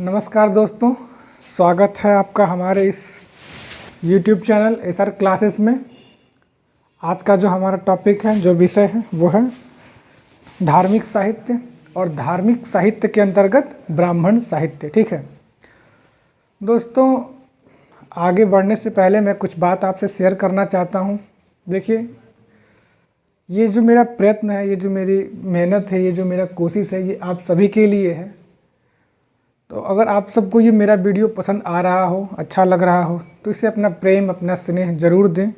नमस्कार दोस्तों, स्वागत है आपका हमारे इस YouTube चैनल SR क्लासेस में। आज का जो हमारा टॉपिक है, जो विषय है, वो है धार्मिक साहित्य और धार्मिक साहित्य के अंतर्गत ब्राह्मण साहित्य। ठीक है दोस्तों, आगे बढ़ने से पहले मैं कुछ बात आपसे शेयर करना चाहता हूँ। देखिए, ये जो मेरा प्रयत्न है, ये जो मेरी मेहनत है, ये जो मेरा कोशिश है, ये आप सभी के लिए है। तो अगर आप सबको ये मेरा वीडियो पसंद आ रहा हो, अच्छा लग रहा हो, तो इसे अपना प्रेम, अपना स्नेह ज़रूर दें,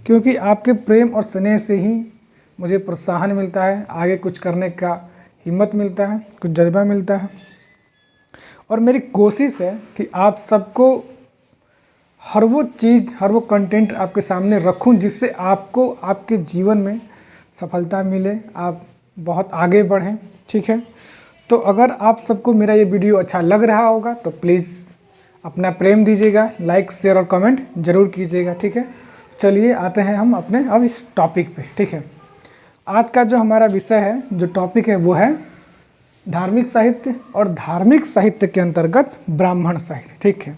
क्योंकि आपके प्रेम और स्नेह से ही मुझे प्रोत्साहन मिलता है, आगे कुछ करने का हिम्मत मिलता है, कुछ जज्बा मिलता है। और मेरी कोशिश है कि आप सबको हर वो चीज़, हर वो कंटेंट आपके सामने रखूं जिससे आपको आपके जीवन में सफलता मिले, आप बहुत आगे बढ़ें। ठीक है, तो अगर आप सबको मेरा ये वीडियो अच्छा लग रहा होगा तो प्लीज़ अपना प्रेम दीजिएगा, लाइक, शेयर और कमेंट ज़रूर कीजिएगा। ठीक है, चलिए आते हैं हम अपने अब इस टॉपिक पे। ठीक है, आज का जो हमारा विषय है, जो टॉपिक है, वो है धार्मिक साहित्य और धार्मिक साहित्य के अंतर्गत ब्राह्मण साहित्य। ठीक है,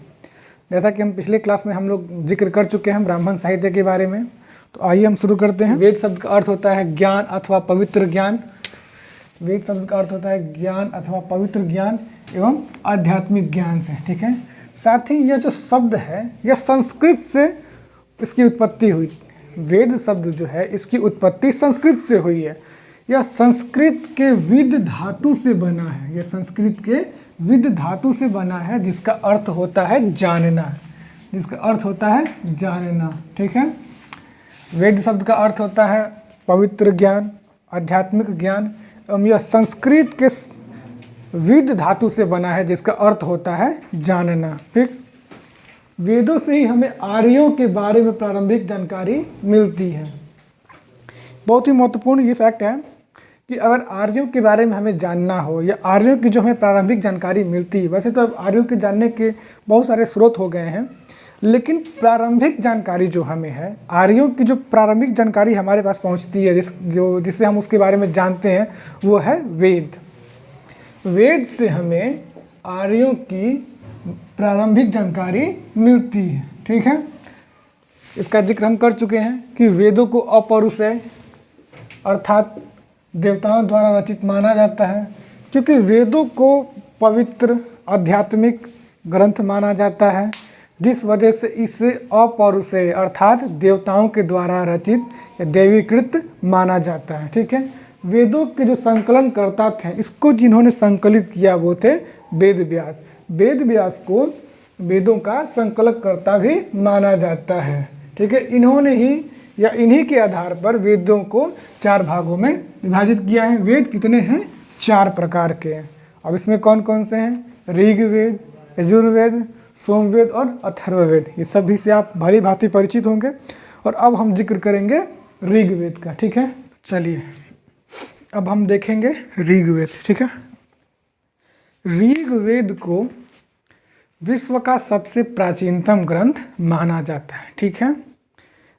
जैसा कि हम पिछले क्लास में हम लोग जिक्र कर चुके हैं ब्राह्मण साहित्य के बारे में, तो आइए हम शुरू करते हैं। वेद शब्द का अर्थ होता है ज्ञान अथवा पवित्र ज्ञान। वेद शब्द का अर्थ होता है ज्ञान अथवा पवित्र ज्ञान एवं आध्यात्मिक ज्ञान से। ठीक है, साथ ही यह जो शब्द है, यह संस्कृत से इसकी उत्पत्ति हुई। वेद शब्द जो है, इसकी उत्पत्ति संस्कृत से हुई है। यह संस्कृत के विद धातु से बना है। यह संस्कृत के विद धातु से बना है, जिसका अर्थ होता है जानना, जिसका अर्थ होता है जानना। ठीक है, वेद शब्द का अर्थ होता है पवित्र ज्ञान, आध्यात्मिक ज्ञान, एवं यह संस्कृत के विद धातु से बना है, जिसका अर्थ होता है जानना। ठीक, वेदों से ही हमें आर्यों के बारे में प्रारंभिक जानकारी मिलती है। बहुत ही महत्वपूर्ण ये फैक्ट है कि अगर आर्यों के बारे में हमें जानना हो, या आर्यों की जो हमें प्रारंभिक जानकारी मिलती है, वैसे तो अब आर्यों के जानने के बहुत सारे स्रोत हो गए हैं, लेकिन प्रारंभिक जानकारी जो हमें है, आर्यों की जो प्रारंभिक जानकारी हमारे पास पहुंचती है, जिससे हम उसके बारे में जानते हैं, वो है वेद। वेद से हमें आर्यों की प्रारंभिक जानकारी मिलती है। ठीक है, इसका जिक्र हम कर चुके हैं कि वेदों को अपौरुषेय अर्थात देवताओं द्वारा रचित माना जाता है, क्योंकि वेदों को पवित्र आध्यात्मिक ग्रंथ माना जाता है, जिस वजह से इसे अपौरुषेय अर्थात देवताओं के द्वारा रचित या देवीकृत माना जाता है। ठीक है, वेदों के जो संकलन करता थे, इसको जिन्होंने संकलित किया वो थे वेद व्यास। वेद व्यास को वेदों का संकलक कर्ता भी माना जाता है। ठीक है, इन्होंने ही या इन्हीं के आधार पर वेदों को 4 भागों में विभाजित किया है। वेद कितने हैं? 4 प्रकार के हैं। अब इसमें कौन कौन से हैं? ऋग्वेद, यजुर्वेद, सोमवेद और अथर्ववेद। ये सभी से आप भली भांति परिचित होंगे। और अब हम जिक्र करेंगे ऋग्वेद का। ठीक है, चलिए अब हम देखेंगे ऋग्वेद। ठीक है, ऋग्वेद को विश्व का सबसे प्राचीनतम ग्रंथ माना जाता है। ठीक है,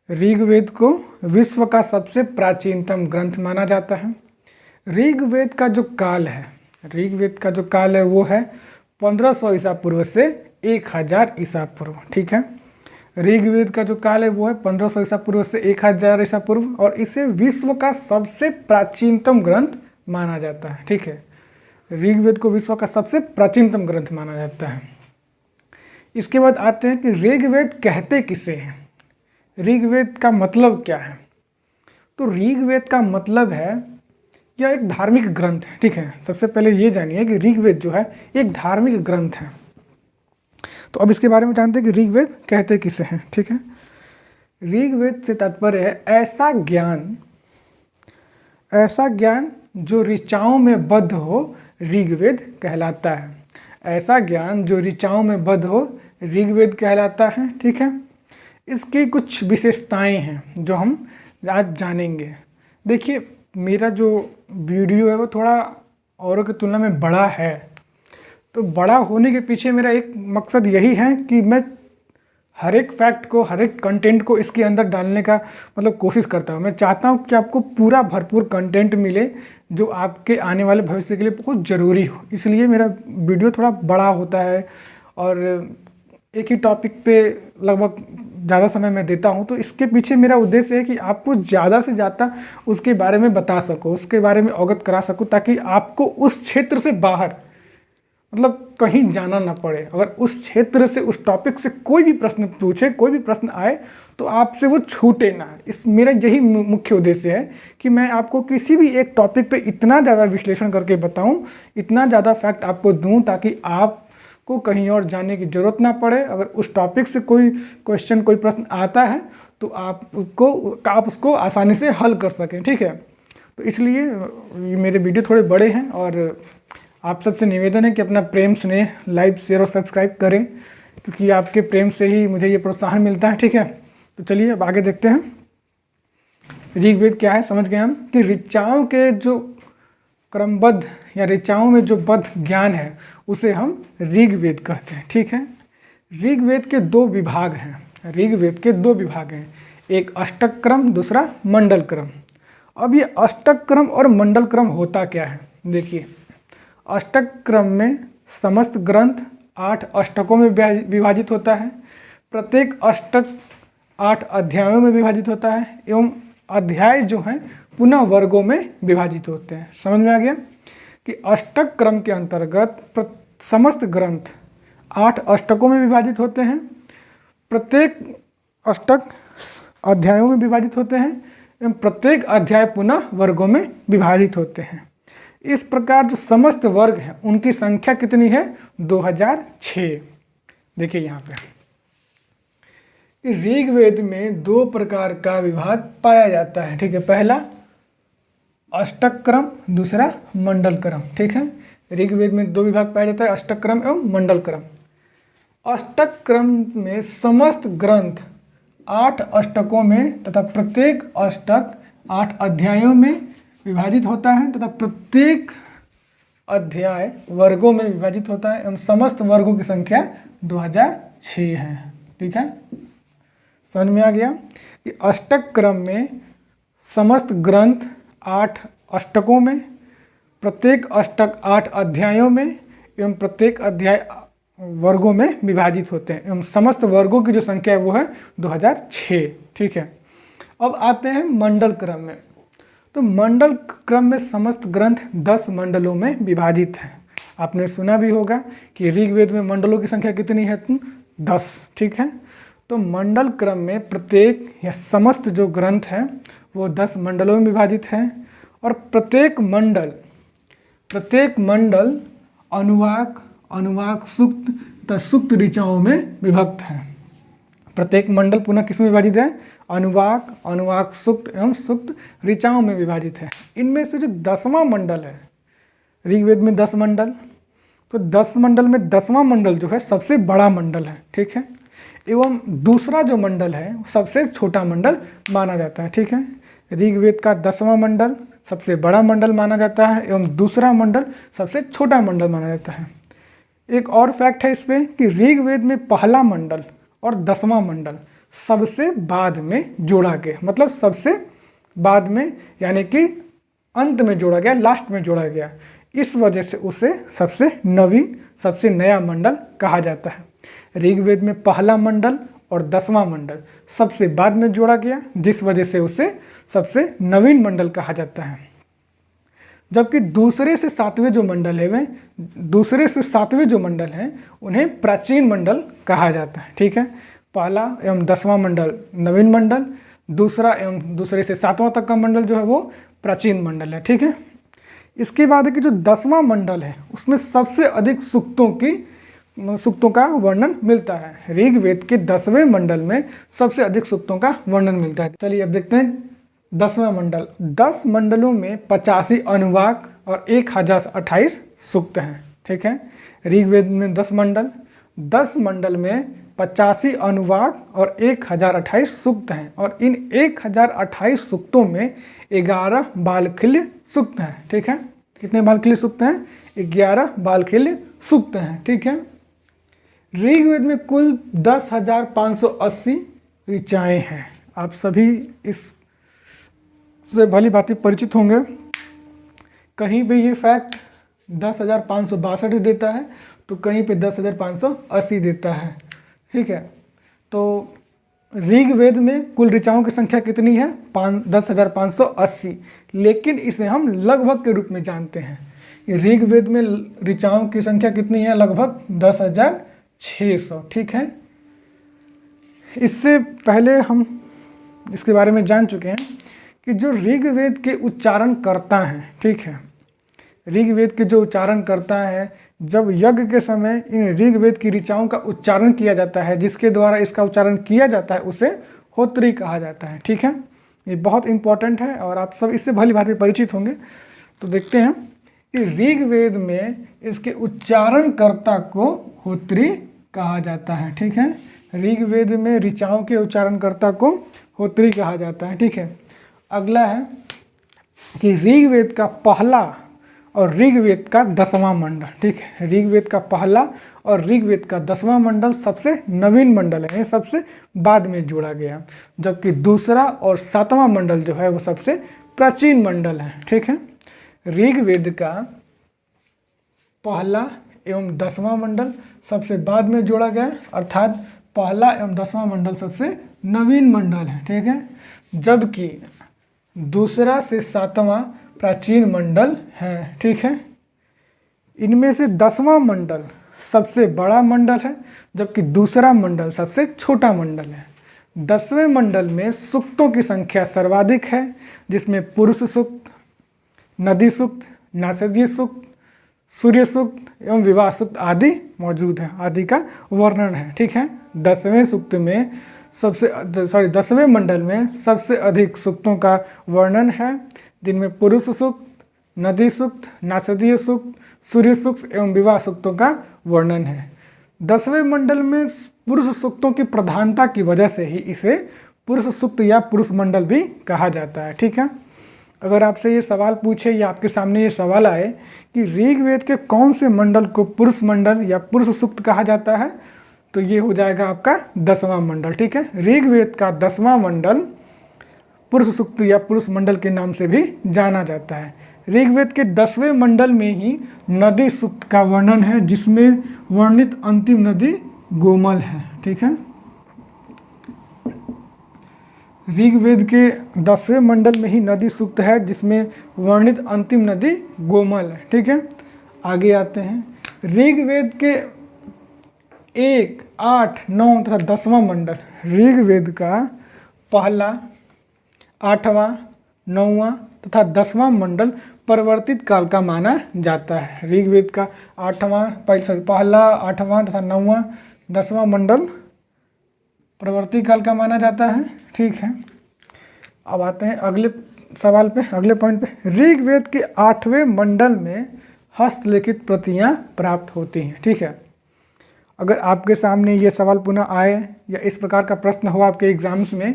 ऋग्वेद को विश्व का सबसे प्राचीनतम ग्रंथ माना जाता है। ऋग्वेद का जो काल है, ऋग्वेद का जो काल है वो है 1500 ईसा पूर्व से 1000 ईसा पूर्व। ठीक है, ऋग्वेद का जो काल है वो है 1500 ईसा पूर्व से 1000 ईसा पूर्व, और इसे विश्व का सबसे प्राचीनतम ग्रंथ माना जाता है। ठीक है, ऋग्वेद को विश्व का सबसे प्राचीनतम ग्रंथ माना जाता है। इसके बाद आते हैं कि ऋग्वेद कहते किसे हैं, ऋग्वेद का मतलब क्या है। तो ऋग्वेद का मतलब है, यह एक धार्मिक ग्रंथ है। ठीक है, सबसे पहले ये जानिए कि ऋग्वेद जो है एक धार्मिक ग्रंथ है। तो अब इसके बारे में जानते हैं कि ऋग्वेद कहते किसे हैं। ठीक है, ऋग्वेद से तात्पर्य है ऐसा ज्ञान जो ऋचाओं में बद्ध हो, ऋग्वेद कहलाता है। ऐसा ज्ञान जो ऋचाओं में बद्ध हो, ऋग्वेद कहलाता है। ठीक है, इसकी कुछ विशेषताएं हैं जो हम आज जानेंगे। देखिए, मेरा जो वीडियो है वो थोड़ा औरों की तुलना में बड़ा है, तो बड़ा होने के पीछे मेरा एक मकसद यही है कि मैं हर एक फैक्ट को, हर एक कंटेंट को इसके अंदर डालने का मतलब कोशिश करता हूँ। मैं चाहता हूँ कि आपको पूरा भरपूर कंटेंट मिले जो आपके आने वाले भविष्य के लिए बहुत ज़रूरी हो। इसलिए मेरा वीडियो थोड़ा बड़ा होता है और एक ही टॉपिक पे लगभग ज़्यादा समय मैं देता हूँ। तो इसके पीछे मेरा उद्देश्य है कि आपको ज़्यादा से ज़्यादा उसके बारे में बता सकूँ, उसके बारे में अवगत करा सकूँ, ताकि आपको उस क्षेत्र से बाहर मतलब कहीं जाना ना पड़े। अगर उस क्षेत्र से, उस टॉपिक से कोई भी प्रश्न पूछे, कोई भी प्रश्न आए तो आपसे वो छूटे ना। इस मेरा यही मुख्य उद्देश्य है कि मैं आपको किसी भी एक टॉपिक पे इतना ज़्यादा विश्लेषण करके बताऊं, इतना ज़्यादा फैक्ट आपको दूं, ताकि आपको कहीं और जाने की ज़रूरत ना पड़े। अगर उस टॉपिक से कोई क्वेश्चन, कोई प्रश्न आता है तो आप उसको आसानी से हल कर सकें, ठीक है। तो इसलिए मेरे वीडियो थोड़े बड़े हैं और आप सबसे निवेदन है कि अपना प्रेम स्नेह लाइक, शेयर और सब्सक्राइब करें, क्योंकि आपके प्रेम से ही मुझे ये प्रोत्साहन मिलता है, ठीक है। तो चलिए अब आगे देखते हैं। ऋग्वेद क्या है, समझ गए हम कि ऋचाओं के जो क्रमबद्ध या ऋचाओं में जो बद्ध ज्ञान है उसे हम ऋग्वेद कहते हैं, ठीक है। ऋग्वेद के दो विभाग हैं, ऋग्वेद के दो विभाग हैं, एक अष्टक क्रम, दूसरा मंडल क्रम। अब ये अष्टक क्रम और मंडल क्रम होता क्या है, देखिए। अष्टक क्रम में समस्त ग्रंथ 8 अष्टकों में विभाजित होता है। प्रत्येक अष्टक 8 अध्यायों में विभाजित होता है एवं अध्याय जो हैं पुनः वर्गों में विभाजित होते हैं। समझ में आ गया कि अष्टक क्रम के अंतर्गत समस्त ग्रंथ 8 अष्टकों में विभाजित होते हैं। प्रत्येक अष्टक अध्यायों में विभाजित होते हैं एवं प्रत्येक अध्याय पुनः वर्गों में विभाजित होते हैं। इस प्रकार जो समस्त वर्ग हैं उनकी संख्या कितनी है, 2006। देखिए यहाँ पे ऋग्वेद में 2 प्रकार का विभाग पाया जाता है, ठीक है। पहला अष्टक क्रम, दूसरा मंडल क्रम, ठीक है। ऋग्वेद में 2 विभाग पाया जाता है, अष्टक क्रम एवं मंडल क्रम। अष्टक क्रम में समस्त ग्रंथ 8 अष्टकों में तथा प्रत्येक अष्टक 8 अध्यायों में विभाजित होता है तथा प्रत्येक अध्याय वर्गों में विभाजित होता है एवं समस्त वर्गों की संख्या 2006 है, ठीक है। समझ में आ गया कि अष्टक क्रम में समस्त ग्रंथ 8 अष्टकों में, प्रत्येक अष्टक 8 अध्यायों में एवं प्रत्येक अध्याय वर्गों में विभाजित होते हैं एवं समस्त वर्गों की जो संख्या है वो है 2006, ठीक है। अब आते हैं मंडल क्रम में। तो मंडल क्रम में समस्त ग्रंथ 10 मंडलों में विभाजित हैं। आपने सुना भी होगा कि ऋग्वेद में मंडलों की संख्या कितनी है, 10, ठीक है। तो मंडल क्रम में प्रत्येक या समस्त जो ग्रंथ हैं वो 10 मंडलों में विभाजित हैं और प्रत्येक मंडल अनुवाक सूक्त तथा सूक्त ऋचाओं में विभक्त हैं। प्रत्येक मंडल पुनः किसमें विभाजित है, अनुवाक सूक्त एवं सूक्त ऋचाओं में विभाजित है। इनमें से जो 10वां मंडल है, ऋग्वेद में 10 मंडल, तो 10 मंडल में 10वां मंडल जो है सबसे बड़ा मंडल है, ठीक है। एवं दूसरा जो मंडल है सबसे छोटा मंडल माना जाता है, ठीक है। ऋग्वेद का 10वां मंडल सबसे बड़ा मंडल माना जाता है एवं दूसरा मंडल सबसे छोटा मंडल माना जाता है। एक और फैक्ट है इस पर कि ऋग्वेद में पहला मंडल और 10वां मंडल सबसे बाद में जोड़ा गया, मतलब सबसे बाद में यानी कि अंत में जोड़ा गया, लास्ट में जोड़ा गया। इस वजह से उसे सबसे नवीन, सबसे नया मंडल कहा जाता है। ऋग्वेद में पहला मंडल और 10वां मंडल सबसे बाद में जोड़ा गया, जिस वजह से उसे सबसे नवीन मंडल कहा जाता है। जबकि दूसरे से सातवें जो मंडल हैं उन्हें प्राचीन मंडल कहा जाता है, ठीक है। पहला एवं 10वां मंडल नवीन मंडल, दूसरा एवं दूसरे से 7वां तक का मंडल जो है वो प्राचीन मंडल है, ठीक है। इसके बाद है कि जो 10वां मंडल है उसमें सबसे अधिक सूक्तों का वर्णन मिलता है। ऋग्वेद के 10वें मंडल में सबसे अधिक सूक्तों का वर्णन मिलता है। चलिए अब देखते हैं 10वां मंडल। 10 मंडलों में 85 अनुवाक और 1028 सूक्त हैं, ठीक है। ऋग्वेद में 10 मंडल में 85 अनुवाक और 1028 सूक्त हैं और इन 1028 सूक्तों में 11 बालखिल्य सूक्त हैं, ठीक है। कितने बालखिल्य सूक्त हैं, 11 बालखिल्य सूक्त हैं, ठीक है। ऋग्वेद में कुल 10,580 ऋचाएँ हैं। आप सभी इससे भली भांति परिचित होंगे। कहीं पे ये फैक्ट 10,562 देता है तो कहीं पे 10,580 देता है। ठीक है, तो ऋग्वेद में कुल ऋचाओं की संख्या कितनी है? 10,580, लेकिन इसे हम लगभग के रूप में जानते हैं। ऋग्वेद में ऋचाओं की संख्या कितनी है? लगभग 10,600। ठीक है, इससे पहले हम इसके बारे में जान चुके हैं कि जो ऋग्वेद के उच्चारण करता है, ठीक है, ऋग्वेद के जो उच्चारण करता है, जब यज्ञ के समय इन ऋग्वेद की ऋचाओं का उच्चारण किया जाता है, जिसके द्वारा इसका उच्चारण किया जाता है, उसे होत्री कहा जाता है। ठीक है, ये बहुत इंपॉर्टेंट है और आप सब इससे भली भांति परिचित होंगे। तो देखते हैं कि ऋग्वेद में इसके उच्चारणकर्ता को होत्री कहा जाता है। ठीक है, ऋग्वेद में ऋचाओं के उच्चारणकर्ता को होत्री कहा जाता है। ठीक है, अगला है कि ऋग्वेद का पहला और ऋग्वेद का 10वां मंडल। ठीक है, ऋग्वेद का पहला और ऋग्वेद का 10वां मंडल सबसे नवीन मंडल है, सबसे बाद में जोड़ा गया, जबकि दूसरा और 7वां मंडल जो है वो सबसे प्राचीन मंडल है। ठीक है, ऋग्वेद का पहला एवं 10वां मंडल सबसे बाद में जोड़ा गया, अर्थात पहला एवं 10वां मंडल सबसे नवीन मंडल है। ठीक है, जबकि दूसरा से 7वां प्राचीन मंडल है। ठीक है, इनमें से 10वां मंडल सबसे बड़ा मंडल है, जबकि दूसरा मंडल सबसे छोटा मंडल है। 10वें मंडल में सूक्तों की संख्या सर्वाधिक है, जिसमें पुरुष सूक्त, नदी सूक्त, नासदीय सूक्त, सूर्य सूक्त एवं विवाह सूक्त आदि मौजूद है, आदि का वर्णन है। ठीक है, 10वें मंडल में सबसे अधिक सूक्तों का वर्णन है, जिनमें पुरुष सूक्त, नदी सूक्त, नासदीय सूक्त, सूर्य सूक्त एवं विवाह सूक्तों का वर्णन है। 10वें मंडल में पुरुष सूक्तों की प्रधानता की वजह से ही इसे पुरुष सूक्त या पुरुष मंडल भी कहा जाता है। ठीक है, अगर आपसे ये सवाल पूछे या आपके सामने ये सवाल आए कि ऋग्वेद के कौन से मंडल को पुरुष मंडल या पुरुष सूक्त कहा जाता है, तो ये हो जाएगा आपका 10वां मंडल। ठीक है, ऋग्वेद का 10वां मंडल पुरुष सूक्त या पुरुष मंडल के नाम से भी जाना जाता है। ऋग्वेद के 10वें मंडल में ही नदी सूक्त का वर्णन है, जिसमें वर्णित अंतिम नदी गोमल है। ठीक है, ऋग्वेद के 10वें मंडल में ही नदी सूक्त है, जिसमें वर्णित अंतिम नदी गोमल है। ठीक है, आगे आते हैं। ऋग्वेद के 1, 8, 9 तथा 10वां मंडल ऋग्वेद का पहला, 8वां, 9वां तथा 10वां मंडल परिवर्तित काल का माना जाता है। ऋग्वेद का पहला, 8वां तथा 9वां, 10वां मंडल प्रवर्ती काल का माना जाता है। ठीक है, अब आते हैं अगले सवाल पे, अगले पॉइंट पे। ऋग्वेद के 8वें मंडल में हस्तलिखित प्रतियां प्राप्त होती हैं। ठीक है, अगर आपके सामने ये सवाल पुनः आए या इस प्रकार का प्रश्न हो आपके एग्जाम्स में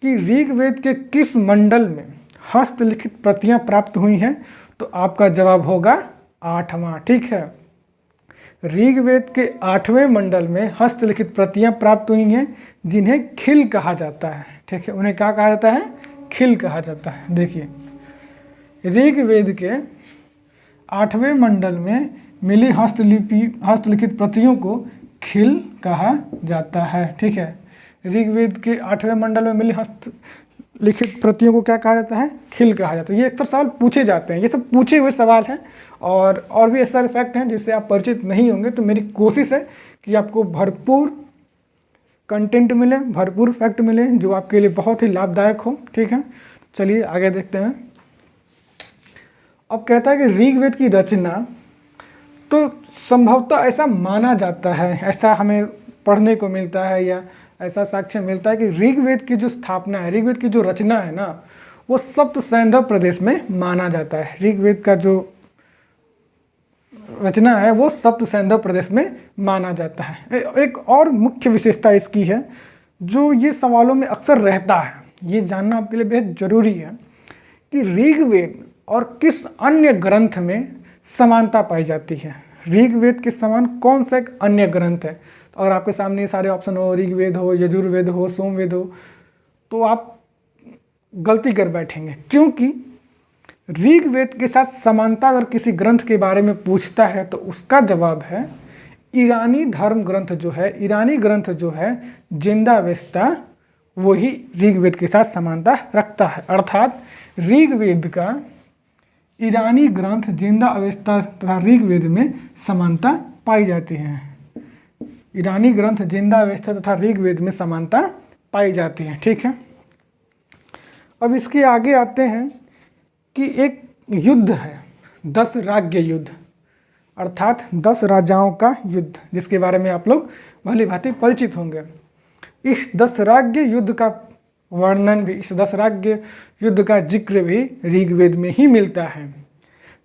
कि ऋग्वेद के किस मंडल में हस्तलिखित प्रतियां प्राप्त हुई हैं, तो आपका जवाब होगा 8वां। ठीक है, ऋग्वेद के 8वें मंडल में हस्तलिखित प्रतियां प्राप्त हुई हैं, जिन्हें खिल कहा जाता है। ठीक है, उन्हें क्या कहा जाता है? खिल कहा जाता है। देखिए, ऋग्वेद के 8वें मंडल में मिली हस्तलिखित प्रतियों को खिल कहा जाता है। ठीक है, ऋग्वेद के 8वें मंडल में मिली हस्तलिखित प्रतियों को क्या कहा जाता है? खिल कहा जाता है। ये अक्सर सवाल पूछे जाते हैं, ये सब पूछे हुए सवाल हैं और भी ऐसे सारे फैक्ट हैं जिससे आप परिचित नहीं होंगे। तो मेरी कोशिश है कि आपको भरपूर कंटेंट मिले, भरपूर फैक्ट मिले जो आपके लिए बहुत ही लाभदायक हो। ठीक है, चलिए आगे देखते हैं। अब कहता है कि ऋग्वेद की रचना, तो संभवतः ऐसा माना जाता है, ऐसा हमें पढ़ने को मिलता है या ऐसा साक्ष्य मिलता है कि ऋग्वेद की जो स्थापना है, ऋग्वेद की जो रचना है ना, वो सप्त सैंधव प्रदेश में माना जाता है। ऋग्वेद का जो रचना है वो सप्त सैंधव प्रदेश में माना जाता है। एक और मुख्य विशेषता इसकी है जो ये सवालों में अक्सर रहता है, ये जानना आपके लिए बेहद जरूरी है कि ऋग्वेद और किस अन्य ग्रंथ में समानता पाई जाती है। ऋग्वेद के समान कौन सा एक अन्य ग्रंथ है? और आपके सामने ये सारे ऑप्शन हो, ऋग्वेद हो, यजुर्वेद हो, सोमवेद हो, तो आप गलती कर बैठेंगे, क्योंकि ऋग्वेद के साथ समानता अगर किसी ग्रंथ के बारे में पूछता है तो उसका जवाब है ईरानी धर्म ग्रंथ जो है, ईरानी ग्रंथ जो है जिंदावेस्ता, वही ऋग्वेद के साथ समानता रखता है। अर्थात ऋग्वेद का ईरानी ग्रंथ जिंदा अवस्था तथा ऋग्वेद में समानता पाई जाती है। ईरानी ग्रंथ जिंदा अवस्था तथा ऋग्वेद में समानता पाई जाती है। ठीक है, अब इसके आगे आते हैं कि एक युद्ध है 10 राज्य युद्ध, अर्थात 10 राजाओं का युद्ध, जिसके बारे में आप लोग भली भांति परिचित होंगे। इस 10 राज्य युद्ध का वर्णन भी, इस 10 राज्य युद्ध का जिक्र भी ऋग्वेद में ही मिलता है,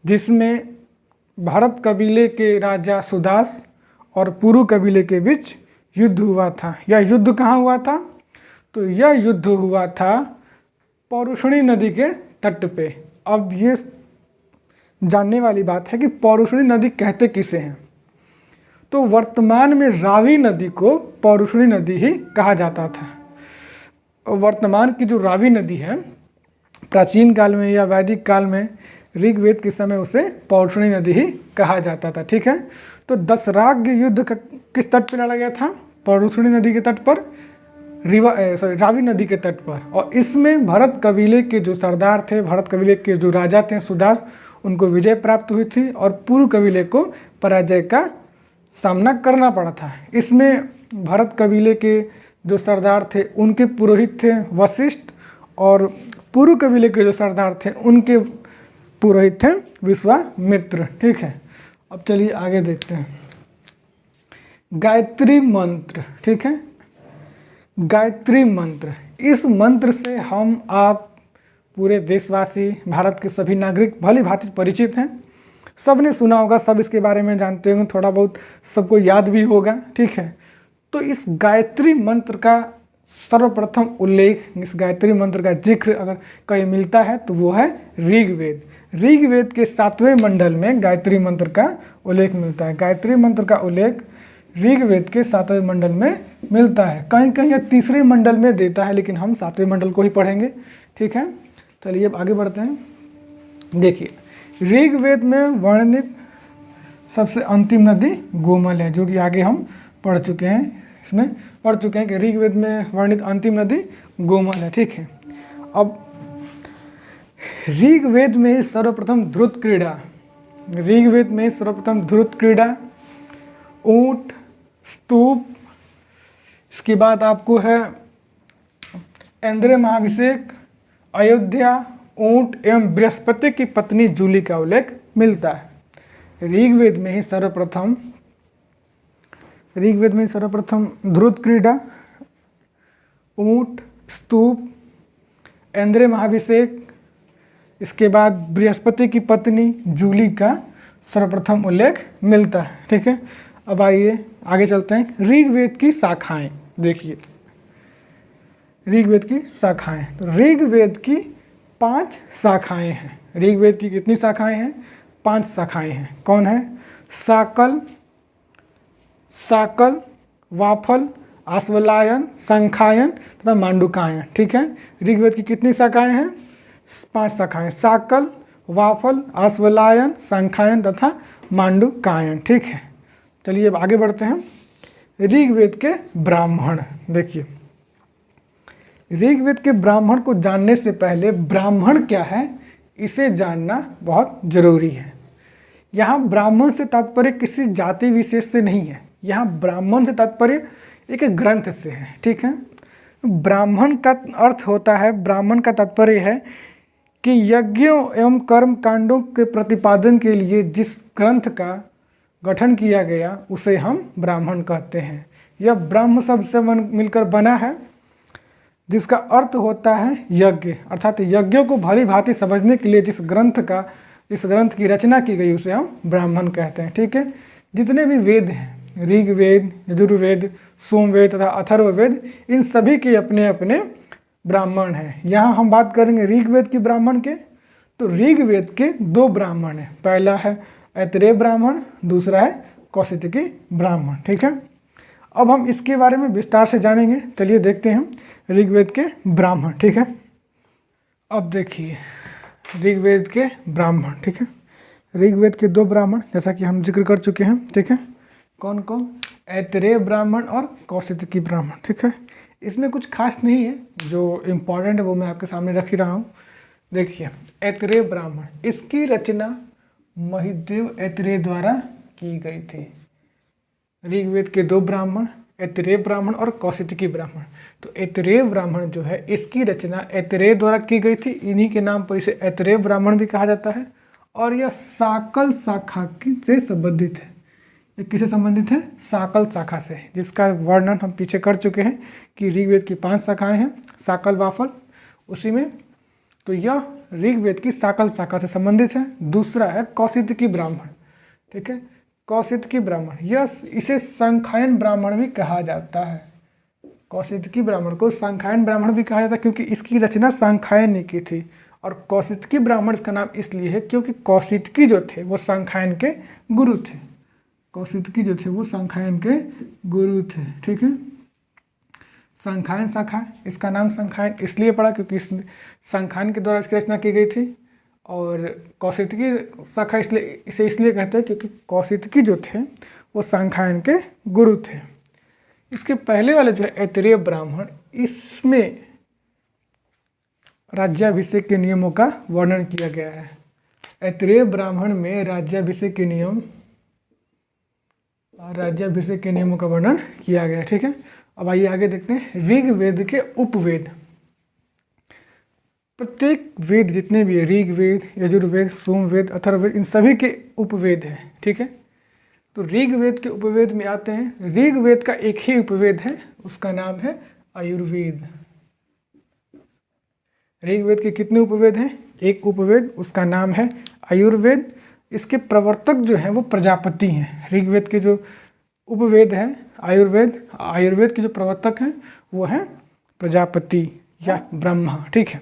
जिसमें भरत कबीले के राजा सुदास और पुरु कबीले के बीच युद्ध हुआ था। यह युद्ध कहाँ हुआ था? तो यह युद्ध हुआ था पौरुषणी नदी के तट पे। अब ये जानने वाली बात है कि पौरुषणी नदी कहते किसे हैं? तो वर्तमान में रावी नदी को पौरुषणी नदी ही कहा जाता था। वर्तमान की जो रावी नदी है, प्राचीन काल में या वैदिक काल में ऋग्वेद के समय उसे पौरुषणी नदी ही कहा जाता था। ठीक है, तो 10 राज्य युद्ध किस तट पर लड़ा गया था? पौरुषणी नदी के तट पर, रावी नदी के तट पर। और इसमें भरत कबीले के जो सरदार थे, भरत कबीले के जो राजा थे सुदास, उनको विजय प्राप्त हुई थी और पूर्व कबीले को पराजय का सामना करना पड़ा था। इसमें भरत कबीले के जो सरदार थे उनके पुरोहित थे वशिष्ठ, और पूर्व कबीले के जो सरदार थे उनके पुरोहित थे विश्वामित्र। ठीक है, अब चलिए आगे देखते हैं। गायत्री मंत्र, ठीक है, गायत्री मंत्र, इस मंत्र से हम आप पूरे देशवासी, भारत के सभी नागरिक भली भांति परिचित हैं। सब ने सुना होगा, सब इसके बारे में जानते होंगे, थोड़ा बहुत सबको याद भी होगा। ठीक है, तो इस गायत्री मंत्र का सर्वप्रथम उल्लेख, इस गायत्री मंत्र का जिक्र अगर कहीं मिलता है तो वो है ऋग्वेद। ऋग्वेद के 7वें मंडल में गायत्री मंत्र का उल्लेख मिलता है। गायत्री मंत्र का उल्लेख ऋग्वेद के 7वें मंडल में मिलता है। कहीं कहीं यह 3रे मंडल में देता है, लेकिन हम 7वें मंडल को ही पढ़ेंगे। ठीक है, चलिए अब आगे बढ़ते हैं। देखिए, ऋग्वेद में वर्णित सबसे अंतिम नदी गोमल है, जो कि आगे हम पढ़ चुके हैं, इसमें पढ़ चुके हैं कि ऋग्वेद में वर्णित अंतिम नदी गोमल है। ठीक है, अब ऋग्वेद में सर्वप्रथम ध्रुत क्रीड़ा, ऋग्वेद में सर्वप्रथम ध्रुत क्रीड़ा, ऊंट, स्तूप, इसके बाद आपको है इंद्र महाभिषेक, अयोध्या, ऊंट एवं बृहस्पति की पत्नी जूली का उल्लेख मिलता है। ऋग्वेद में ही सर्वप्रथम ध्रुत क्रीड़ा, ऊंट, स्तूप, इंद्र महाभिषेक, इसके बाद बृहस्पति की पत्नी जूली का सर्वप्रथम उल्लेख मिलता है। ठीक है, अब आइए आगे चलते हैं। ऋग्वेद की शाखाएं देखिए, ऋग्वेद की शाखाएं, तो ऋग्वेद की 5 शाखाएं हैं। ऋग्वेद की कितनी शाखाएं हैं? 5 शाखाएं हैं। कौन है? साकल, वाफल, आश्वलायन, संखायन तथा मांडुकायन। ठीक है, ऋग्वेद की कितनी शाखाएं हैं? 5 शाखाएं, साकल, वाफल, आश्वलायन, संखायन तथा मांडुकायन। ठीक है, चलिए अब आगे बढ़ते हैं। ऋग्वेद के ब्राह्मण, देखिए ऋग्वेद के ब्राह्मण को जानने से पहले ब्राह्मण क्या है इसे जानना बहुत जरूरी है। यहाँ ब्राह्मण से तात्पर्य किसी जाति विशेष से नहीं है, यहाँ ब्राह्मण से तात्पर्य एक ग्रंथ से है। ठीक है, ब्राह्मण का अर्थ होता है, ब्राह्मण का तात्पर्य है कि यज्ञों एवं कर्म कांडों के प्रतिपादन के लिए जिस ग्रंथ का गठन किया गया उसे हम ब्राह्मण कहते हैं। यह ब्रह्म शब्द से मिलकर बना है, जिसका अर्थ होता है यज्ञ, अर्थात यज्ञों को भली भांति समझने के लिए जिस ग्रंथ की रचना की गई उसे हम ब्राह्मण कहते हैं। ठीक है, जितने भी वेद हैं, ऋग्वेद, यजुर्वेद, सोमवेद तथा अथर्ववेद, इन सभी के अपने अपने ब्राह्मण हैं। यहाँ हम बात करेंगे ऋग्वेद के ब्राह्मण के, तो ऋग्वेद के 2 ब्राह्मण हैं। पहला है ऐतरेय ब्राह्मण, दूसरा है कौशितकी ब्राह्मण। ठीक है, अब हम इसके बारे में विस्तार से जानेंगे। चलिए देखते हैं ऋग्वेद के ब्राह्मण। ठीक है, अब देखिए ऋग्वेद के ब्राह्मण। ठीक है, ऋग्वेद के 2 ब्राह्मण जैसा कि हम जिक्र कर चुके हैं। ठीक है, कौन कौन? ऐतरेय ब्राह्मण और कौशितकी ब्राह्मण। ठीक है, इसमें कुछ खास नहीं है, जो इम्पोर्टेंट है वो मैं आपके सामने रख ही रहा हूँ। देखिए ऐतरेय ब्राह्मण, इसकी रचना महिदेव ऐतरेय द्वारा की गई थी। ऋग्वेद के 2 ब्राह्मण, ऐतरेय ब्राह्मण और कौशितकी ब्राह्मण। तो ऐतरेय ब्राह्मण जो है इसकी रचना ऐतरेय द्वारा की गई थी, इन्हीं के नाम पर इसे ऐतरेय ब्राह्मण भी कहा जाता है। और यह साकल शाखा से संबंधित है। ये किससे संबंधित है? साकल शाखा से, जिसका वर्णन हम पीछे कर चुके हैं कि ऋग्वेद की 5 शाखाएं हैं, साकल वाफल उसी में। तो यह ऋग्वेद की साकल शाखा से संबंधित है। दूसरा है कौशितकी ब्राह्मण। ठीक है, कौशितकी ब्राह्मण, यह इसे संखायन ब्राह्मण भी कहा जाता है। कौशितकी ब्राह्मण को संखायन ब्राह्मण भी कहा जाता है क्योंकि इसकी रचना संखायन ने की थी। और कौशितकी ब्राह्मण इसका नाम इसलिए है क्योंकि कौशितकी जो थे वो संखायन के गुरु थे। कौशितकी जो थे वो संखायन के गुरु थे। ठीक है, संखायन शाखा, इसका नाम संखायन इसलिए पड़ा क्योंकि इसमें संखायन के द्वारा इसकी रचना की गई थी। और कौशितकी शाखा इसलिए कहते हैं क्योंकि कौशितकी जो थे वो संखायन के गुरु थे। इसके पहले वाले जो है ऐतरेय ब्राह्मण, इसमें राज्याभिषेक के नियमों का वर्णन किया गया है। ऐतरेय ब्राह्मण में राज्याभिषेक के नियमों का वर्णन किया गया है। ठीक है, अब आइए आगे देखते हैं ऋग्वेद के उपवेद। प्रत्येक वेद जितने भी है, ऋग्वेद, यजुर्वेद, सोमवेद, अथर्ववेद, इन सभी के उपवेद हैं। ठीक है, तो ऋग्वेद के उपवेद में आते हैं। ऋग्वेद का एक ही उपवेद है, उसका नाम है आयुर्वेद। ऋग्वेद के कितने उपवेद हैं? एक उपवेद, उसका नाम है आयुर्वेद। इसके प्रवर्तक जो हैं वो प्रजापति हैं। ऋग्वेद के जो उपवेद हैं आयुर्वेद के जो प्रवर्तक हैं वो हैं प्रजापति या ब्रह्मा। ठीक है,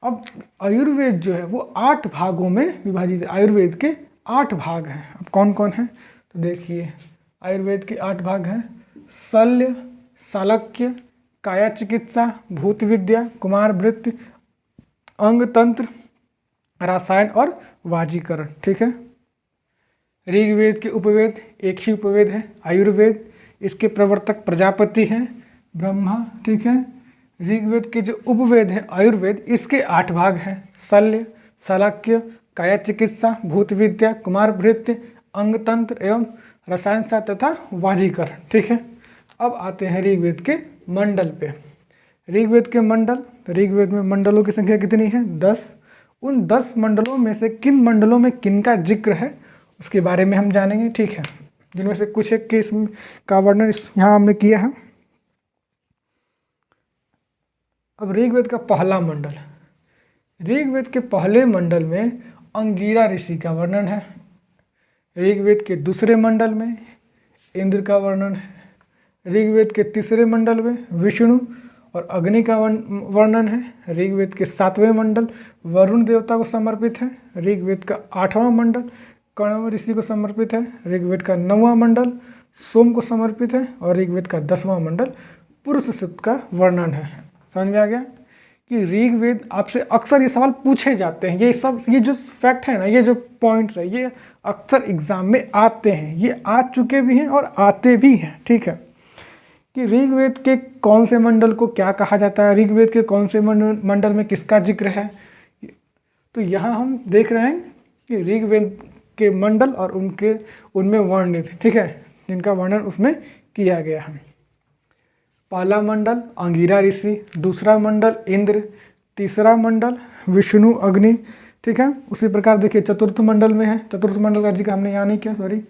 अब आयुर्वेद जो है वो 8 भागों में विभाजित है। आयुर्वेद के 8 भाग हैं। अब कौन कौन है? तो देखिए आयुर्वेद के 8 भाग हैं। शल्य, शालक्य, काया चिकित्सा, भूत विद्या, कुमार वृत्ति, अंग तंत्र, रसायन और वाजीकरण। ठीक है, ऋग्वेद के उपवेद एक ही उपवेद है आयुर्वेद। इसके प्रवर्तक प्रजापति हैं, ब्रह्मा। ठीक है, ऋग्वेद के जो उपवेद है आयुर्वेद, इसके 8 भाग हैं। शल्य, शालक्य, काया चिकित्सा, भूत विद्या, कुमार वृत्ति, अंग तंत्र एवं रसायन शास्त्र तथा वाजीकरण। ठीक है, अब आते हैं ऋग्वेद के मंडल पे। ऋग्वेद के मंडल, ऋग्वेद में मंडलों की संख्या कितनी है? 10। उन 10 मंडलों में से किन मंडलों में किनका जिक्र है उसके बारे में हम जानेंगे। ठीक है, जिनमें से कुछ एक के इसमें का वर्णन यहाँ हमने किया है। अब ऋग्वेद का पहला मंडल, ऋग्वेद के पहले मंडल में अंगिरा ऋषि का वर्णन है। ऋग्वेद के दूसरे मंडल में इंद्र का वर्णन है। ऋग्वेद के तीसरे मंडल में विष्णु और अग्नि का वर्णन है। ऋग्वेद के 7वें मंडल वरुण देवता को समर्पित है। ऋग्वेद का 8वां मंडल कण्व ऋषि को समर्पित है। ऋग्वेद का 9वां मंडल सोम को समर्पित है। और ऋग्वेद का 10वां मंडल पुरुष सूक्त का वर्णन है। समझ में आ गया कि ऋग्वेद, आपसे अक्सर ये सवाल पूछे जाते हैं। ये जो फैक्ट है ना, ये जो पॉइंट है, ये अक्सर एग्जाम में आते हैं। ये आ चुके भी हैं और आते भी हैं। ठीक है, कि ऋग्वेद के कौन से मंडल को क्या कहा जाता है, ऋग्वेद के कौन से मंडल में किसका जिक्र है। तो यहाँ हम देख रहे हैं कि ऋग्वेद के मंडल और उनमें वर्णित, ठीक है, जिनका वर्णन उसमें किया गया है। पहला मंडल अंगिरा ऋषि, दूसरा मंडल इंद्र, तीसरा मंडल विष्णु अग्नि। ठीक है, उसी प्रकार देखिए चतुर्थ मंडल में है, चतुर्थ मंडल का जिक्र हमने यहाँ नहीं किया, सॉरी।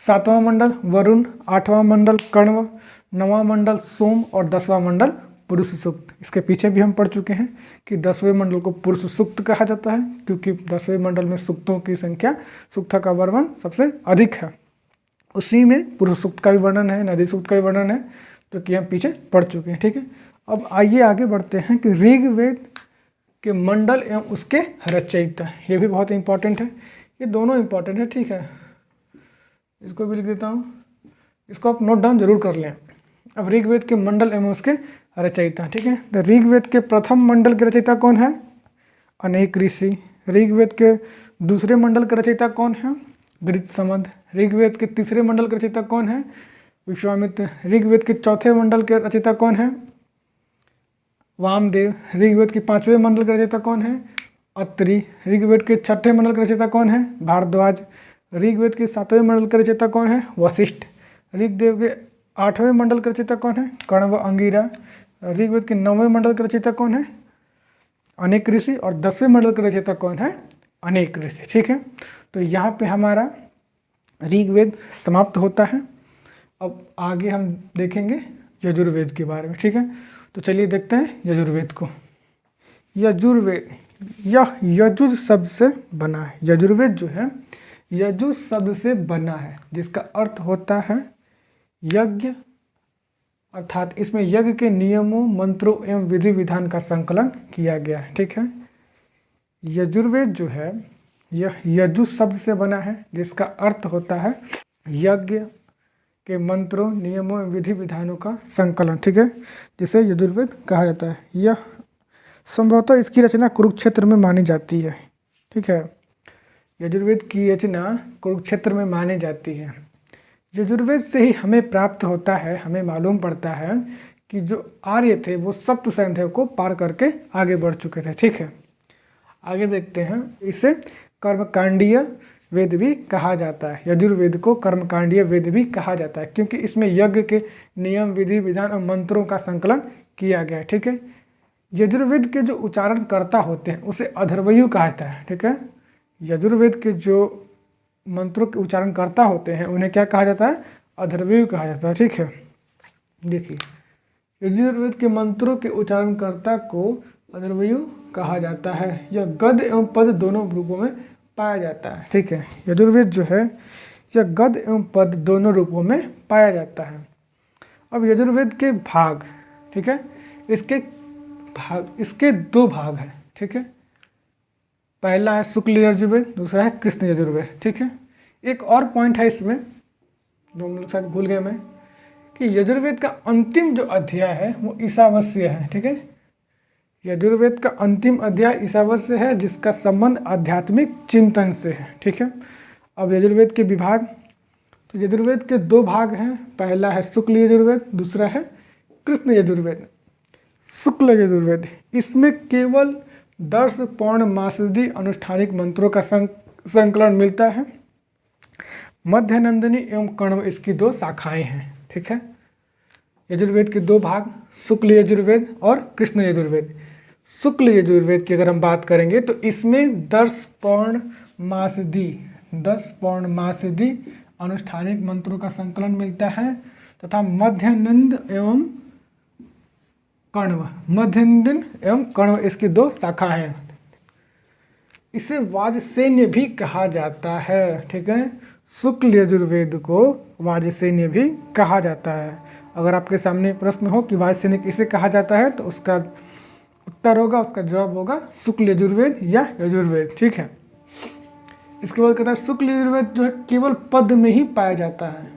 7वां मंडल वरुण, 8वां मंडल कण्व, 9वां मंडल सोम और 10वां मंडल पुरुष सूक्त। इसके पीछे भी हम पढ़ चुके हैं कि 10वें मंडल को पुरुष सूक्त कहा जाता है क्योंकि 10वें मंडल में सूक्तों की संख्या, सूक्त का वर्णन सबसे अधिक है। उसी में पुरुष सूक्त का भी वर्णन है, नदी सूक्त का भी वर्णन है, जो कि हम पीछे पढ़ चुके हैं। ठीक है, अब आइए आगे बढ़ते हैं कि ऋग्वेद के मंडल एवं उसके रचयिता, ये भी बहुत इंपॉर्टेंट है ये दोनों इंपॉर्टेंट है, ठीक है। इसको भी लिख देता हूँ, इसको आप नोट डाउन जरूर कर लें। अब ऋग्वेद के मंडल एवं उसके रचयिता, ठीक है। तो ऋग्वेद के प्रथम मंडल के रचयिता कौन है? अनेक ऋषि। ऋग्वेद के दूसरे मंडल के रचयिता कौन है? गृत्समद। ऋग्वेद के तीसरे मंडल के रचयिता कौन है? विश्वामित्र। ऋग्वेद के चौथे मंडल के रचयिता कौन है? वामदेव। ऋग्वेद के पांचवें मंडल के रचयिता कौन है? अत्रि। ऋग्वेद के छठे मंडल के रचयिता कौन है? भारद्वाज। ऋग्वेद के सातवें मंडल के रचयिता कौन है? वशिष्ठ। ऋग्वेद के आठवें मंडल के रचयिता कौन है? कर्ण व अंगिरा। ऋग्वेद के नौवें मंडल के रचयिता कौन है? अनेक ऋषि। और 10वें मंडल के रचयिता कौन है? अनेक ऋषि, ठीक है। तो यहाँ पे हमारा ऋग्वेद समाप्त होता है। अब आगे हम देखेंगे यजुर्वेद के बारे में, ठीक है। तो चलिए देखते हैं यजुर्वेद को। यजुर्वेद, यह यजुर शब्द से बना है। यजुर्वेद जो है यजुर शब्द से बना है, जिसका अर्थ होता है यज्ञ, अर्थात इसमें यज्ञ के नियमों, मंत्रों एवं विधि विधान का संकलन किया गया है, ठीक है। यजुर्वेद जो है यह यजुर शब्द से बना है, जिसका अर्थ होता है यज्ञ के मंत्रों, नियमों एवं विधि विधानों का संकलन, ठीक है, जिसे यजुर्वेद कहा जाता है। यह संभवतः इसकी रचना कुरुक्षेत्र में मानी जाती है, ठीक है। यजुर्वेद की रचना कुरुक्षेत्र में मानी जाती है। यजुर्वेद से ही हमें प्राप्त होता है, हमें मालूम पड़ता है कि जो आर्य थे वो सप्त संध्या को पार करके आगे बढ़ चुके थे, ठीक है। आगे देखते हैं, इसे कर्मकांडीय वेद भी कहा जाता है। यजुर्वेद को कर्मकांडीय वेद भी कहा जाता है, क्योंकि इसमें यज्ञ के नियम, विधि विधान और मंत्रों का संकलन किया गया है, ठीक है। यजुर्वेद के जो उच्चारण करता होते हैं उसे अधर्वयु कहा जाता है, ठीक है। यजुर्वेद के जो मंत्रों के उच्चारण करता होते हैं उन्हें क्या कहा जाता है? अधर्वयु कहा जाता है, ठीक है। देखिए, यजुर्वेद के मंत्रों के उच्चारणकर्ता को अधर्वयु कहा जाता है। यह गद एवं पद दोनों रूपों में पाया जाता है, ठीक है। यजुर्वेद जो है यह गद एवं पद दोनों रूपों में पाया जाता है। अब यजुर्वेद के भाग, ठीक है, इसके दो भाग हैं, ठीक है। पहला है शुक्ल यजुर्वेद, दूसरा है कृष्ण यजुर्वेद, ठीक है। एक और पॉइंट है इसमें, जो हम लोग शायद भूल गए मैं, कि यजुर्वेद का अंतिम जो अध्याय है वो ईशावास्य है, ठीक है। यजुर्वेद का अंतिम अध्याय ईशावास्य है, जिसका संबंध आध्यात्मिक चिंतन से है, ठीक है। अब यजुर्वेद के विभाग, तो यजुर्वेद के दो भाग हैं, पहला है शुक्ल यजुर्वेद, दूसरा है कृष्ण यजुर्वेद। शुक्ल यजुर्वेद, इसमें केवल दर्श, पौर्ण, मासदी अनुष्ठानिक मंत्रों का संकलन मिलता है। मध्यनंदिनी एवं कण्व इसकी दो शाखाएं हैं, ठीक है। यजुर्वेद के दो भाग, शुक्ल यजुर्वेद और कृष्ण यजुर्वेद। शुक्ल यजुर्वेद की अगर हम बात करेंगे तो इसमें 10 पौर्ण मासदी अनुष्ठानिक मंत्रों का संकलन मिलता है, तथा मध्यनंद एवं कण्व इसकी दो शाखाएं हैं। इसे वाजसेन्य भी कहा जाता है, ठीक है। शुक्ल यजुर्वेद को वाजसेन्य भी कहा जाता है। अगर आपके सामने प्रश्न हो कि वाजसेन्य किसे कहा जाता है, तो उसका उत्तर होगा, उसका जवाब होगा शुक्ल यजुर्वेद या यजुर्वेद, ठीक है। इसके बाद कहता है शुक्ल यजुर्वेद जो है केवल पद में ही पाया जाता है।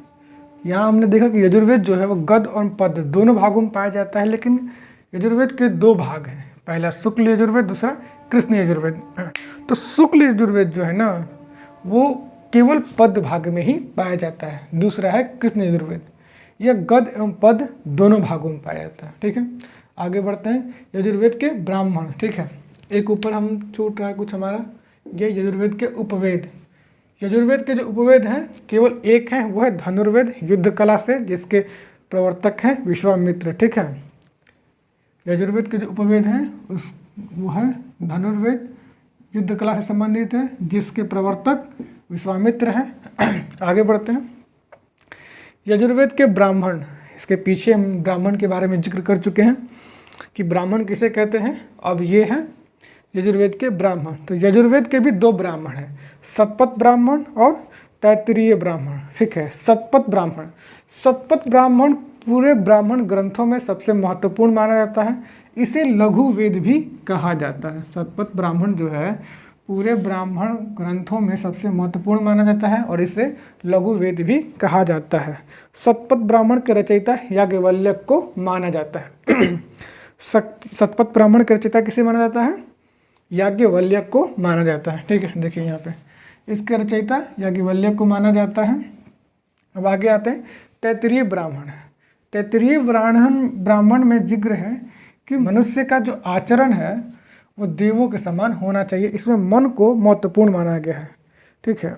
यहाँ हमने देखा कि यजुर्वेद जो है वो गद और पद दोनों भागों में पाया जाता है, लेकिन यजुर्वेद के दो भाग हैं, पहला शुक्ल यजुर्वेद, दूसरा कृष्ण यजुर्वेद। तो शुक्ल यजुर्वेद जो है ना वो केवल पद भाग में ही पाया जाता है, दूसरा है कृष्ण यजुर्वेद, यह गद एवं पद दोनों भागों में पाया जाता है, ठीक है। आगे बढ़ते हैं, यजुर्वेद के ब्राह्मण, ठीक है। एक ऊपर हम छूट रहा है कुछ हमारा, ये यजुर्वेद के उपवेद। यजुर्वेद के जो उपवेद हैं केवल एक हैं, वो है धनुर्वेद युद्ध कला से, जिसके प्रवर्तक हैं विश्वामित्र, ठीक है। यजुर्वेद के जो उपवेद हैं वो है धनुर्वेद, युद्ध कला से संबंधित है, जिसके प्रवर्तक विश्वामित्र हैं। आगे बढ़ते हैं, यजुर्वेद के ब्राह्मण, इसके पीछे हम ब्राह्मण के बारे में जिक्र कर चुके हैं कि ब्राह्मण किसे कहते हैं। अब ये हैं यजुर्वेद के ब्राह्मण। तो यजुर्वेद के भी दो ब्राह्मण हैं, शतपथ ब्राह्मण और तैत्तिरीय ब्राह्मण, ठीक है। शतपथ ब्राह्मण पूरे ब्राह्मण ग्रंथों में सबसे महत्वपूर्ण माना जाता है, इसे लघु वेद भी कहा जाता है। शतपथ ब्राह्मण जो है पूरे ब्राह्मण ग्रंथों में सबसे महत्वपूर्ण माना जाता है और इसे लघु वेद भी कहा जाता है। शतपथ ब्राह्मण के रचयिता याज्ञवल्क्य को माना जाता है। शतपथ ब्राह्मण के रचयिता किसे माना जाता है? याज्ञवल्क्य को माना जाता है। ठीक है, देखिए यहाँ पे इसके रचयिता याज्ञवल्क्य को माना जाता है। अब आगे आते हैं तैत्तिरीय ब्राह्मण। तैत्तिरीय ब्राह्मण में जिक्र है कि मनुष्य का जो आचरण है वो देवों के समान होना चाहिए। इसमें मन को महत्वपूर्ण माना गया है। ठीक है,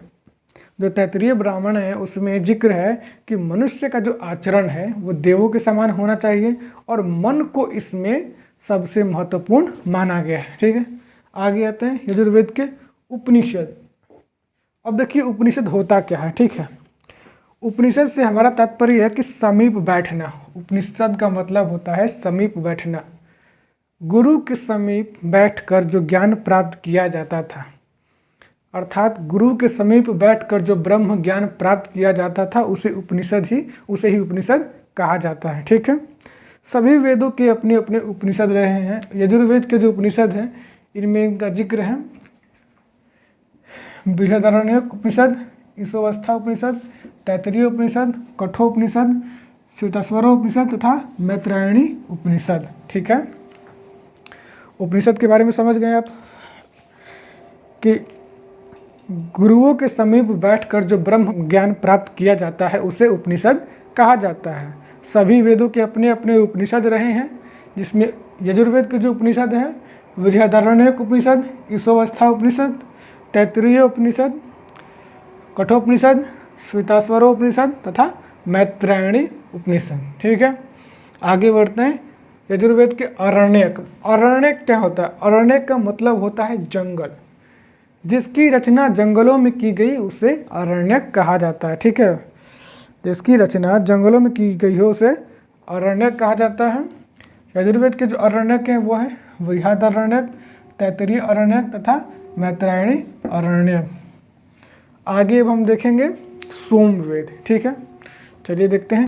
जो तैत्तिरीय ब्राह्मण है उसमें जिक्र है कि मनुष्य का जो आचरण है वो देवों के समान होना चाहिए और मन को इसमें सबसे महत्वपूर्ण माना गया है। ठीक है, आगे आते हैं यजुर्वेद के उपनिषद। अब देखिए उपनिषद होता क्या है। ठीक है, उपनिषद से हमारा तात्पर्य है कि समीप बैठना। उपनिषद का मतलब होता है समीप बैठना। गुरु के समीप बैठकर जो ज्ञान प्राप्त किया जाता था, अर्थात गुरु के समीप बैठकर जो ब्रह्म ज्ञान प्राप्त किया जाता था उसे ही उपनिषद कहा जाता है। ठीक है, सभी वेदों के अपने अपने उपनिषद रहे हैं। यजुर्वेद के जो उपनिषद हैं इनमें इनका जिक्र है बृहदारण्यक उपनिषद, ईशावास्य उपनिषद, तैत्तिरीय उपनिषद, कठोपनिषद, श्वेताश्वरोपनिषद तथा मैत्रायणी उपनिषद। ठीक है, उपनिषद के बारे में समझ गए आप कि गुरुओं के समीप बैठकर जो ब्रह्म ज्ञान प्राप्त किया जाता है उसे उपनिषद कहा जाता है। सभी वेदों के अपने अपने उपनिषद रहे हैं, जिसमें यजुर्वेद के जो उपनिषद हैं बृहदारण्यक उपनिषद, ईशावास्य उपनिषद, तैत्तिरीय उपनिषद, कठोपनिषद, श्वेताश्वरोपनिषद तथा मैत्रायणी उपनिषद। ठीक है, आगे बढ़ते हैं यजुर्वेद के अरण्यक। अरण्यक क्या होता है? अरण्यक का मतलब होता है जंगल। जिसकी रचना जंगलों में की गई उसे अरण्यक कहा जाता है। ठीक है, जिसकी रचना जंगलों में की गई हो उसे अरण्यक कहा जाता है। यजुर्वेद के जो अरण्यक हैं वो है बृहदारण्यक, तैत्तिरीय अरण्यक तथा मैत्रायणी अरण्यक। आगे अब हम देखेंगे सोमवेद। ठीक है, चलिए देखते हैं।